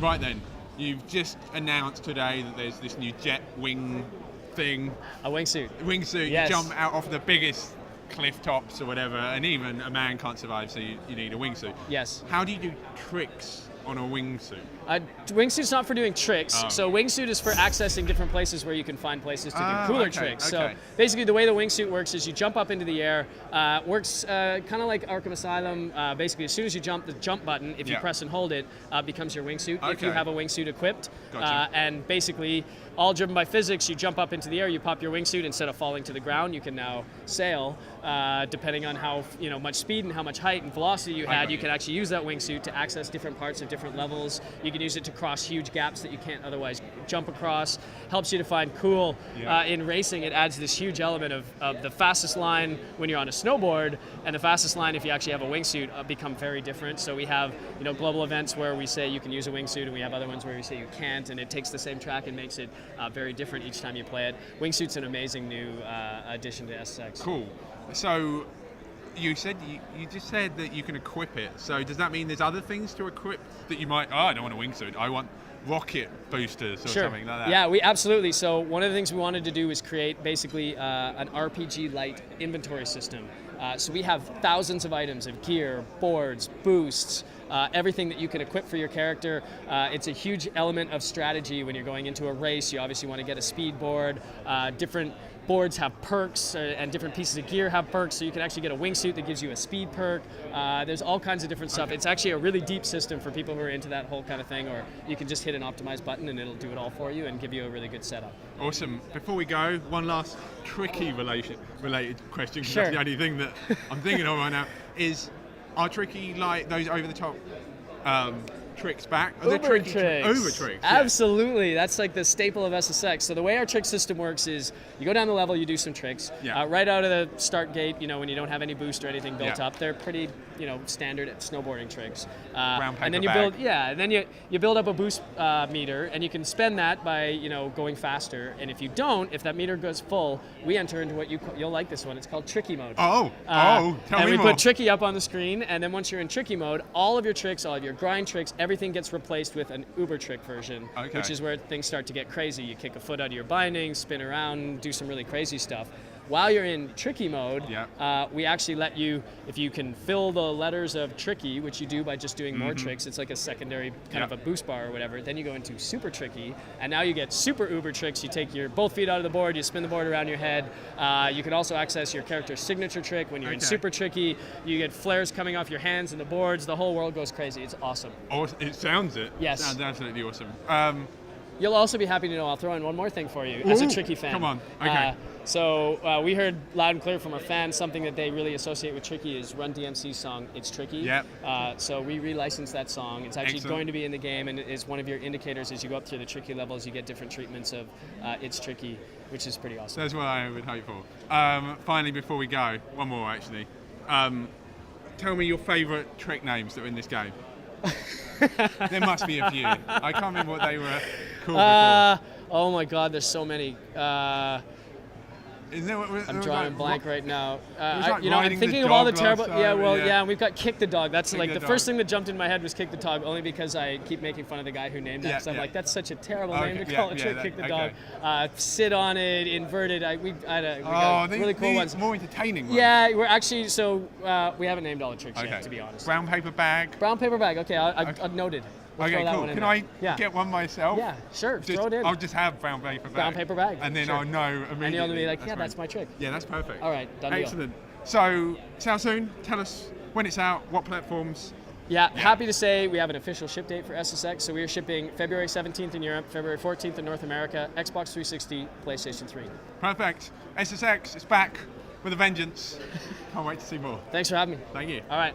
Right then, you've just announced today that there's this new jet wing thing. A wingsuit. Wingsuit, Yes. you jump out off the biggest cliff tops or whatever, and even a man can't survive, so you need a wingsuit. Yes. How do you do tricks on a wingsuit? Wingsuit's not for doing tricks. Oh. So wingsuit is for accessing different places where you can find places to do cooler tricks. So okay. basically the way the wingsuit works is you jump up into the air. Works kind of like Arkham Asylum. Basically, as soon as you jump, the jump button, if you press and hold it, becomes your wingsuit if you Okay. have a wingsuit equipped. Gotcha. And basically, all driven by physics, you jump up into the air, you pop your wingsuit, instead of falling to the ground, you can now sail. Depending on how much speed and how much height and velocity you had, you can actually use that wingsuit to access different parts of different levels. You can use it to cross huge gaps that you can't otherwise jump across. Helps you to find cool. In racing, it adds this huge element of the fastest line when you're on a snowboard, and the fastest line if you actually have a wingsuit become very different. So we have global events where we say you can use a wingsuit, and we have other ones where we say you can't, and it takes the same track and makes it very different each time you play it. Wingsuit's an amazing new addition to SSX. Cool. So you said you just said that you can equip it. So does that mean there's other things to equip that you might? Oh, I don't want a wingsuit. I want rocket boosters or something like that. Yeah, we absolutely. So one of the things we wanted to do is create basically an RPG-light inventory system. So we have thousands of items of gear, boards, boosts, everything that you can equip for your character. It's a huge element of strategy when you're going into a race. You obviously want to get a speed board. Different boards have perks, and different pieces of gear have perks, so you can actually get a wingsuit that gives you a speed perk. There's all kinds of different stuff. It's actually a really deep system for people who are into that whole kind of thing, or you can just hit an optimize button and it'll do it all for you and give you a really good setup. Awesome. Before we go, one last tricky related question, because Sure. that's the only thing that I'm thinking of right now, are tricky like those over-the-top tricks back? Are Uber tricks. Uber tricks. Absolutely. That's like the staple of SSX. So the way our trick system works is you go down the level, you do some tricks. Right out of the start gate, when you don't have any boost or anything built up, they're pretty, standard snowboarding tricks. And then you build, and then you build up a boost meter, and you can spend that by, going faster. And if you don't, if that meter goes full, we enter into what you'll like this one. It's called tricky mode. Tell me more. And we put tricky up on the screen, and then once you're in tricky mode, all of your tricks, all of your grind tricks, everything gets replaced with an Uber trick version, which is where things start to get crazy. You kick a foot out of your binding, spin around, do some really crazy stuff. While you're in tricky mode, we actually let you, if you can fill the letters of tricky, which you do by just doing more tricks, it's like a secondary kind of a boost bar or whatever, then you go into super tricky, and now you get super Uber tricks. You take your both feet out of the board, you spin the board around your head. You can also access your character's signature trick. When you're in super tricky, you get flares coming off your hands and the boards. The whole world goes crazy. It's awesome. It sounds it. Yes. It sounds absolutely awesome. You'll also be happy to know I'll throw in one more thing for you as a tricky fan. Come on. Okay. So we heard loud and clear from our fans something that they really associate with Tricky is Run DMC's song, It's Tricky. Yep. So we relicensed that song. It's actually going to be in the game, and it is one of your indicators as you go up through the tricky levels. You get different treatments of It's Tricky, which is pretty awesome. That's what I would hope for. Finally, before we go, one more actually. Tell me your favourite trick names that are in this game. There must be a few. I can't remember what they were called before. Oh my God, there's so many. Isn't there, I'm drawing a blank right now. like I'm thinking of all the terrible. Also, and we've got Kick the Dog. That's like the first Dog. thing that jumped in my head was Kick the Dog, only because I keep making fun of the guy who named that. So I'm like, that's such a terrible name to call a trick. Kick the Dog. Sit on it, inverted. We got really cool ones. More entertaining ones. Yeah, we're actually we haven't named all the tricks yet, to be honest. Brown paper bag. Brown paper bag. Okay, I've noted. We'll okay, cool. Can I get one myself? Yeah, sure. Throw it in. I'll just have brown paper bag. Brown paper bag. And then I'll know immediately. And you'll be like, that's my trick. Yeah, that's perfect. All right, done deal. Excellent. So, see you soon. Tell us when it's out, what platforms. Yeah, happy to say we have an official ship date for SSX. So we are shipping February 17th in Europe, February 14th in North America, Xbox 360, PlayStation 3. Perfect. SSX is back with a vengeance. Can't wait to see more. Thanks for having me. Thank you. All right.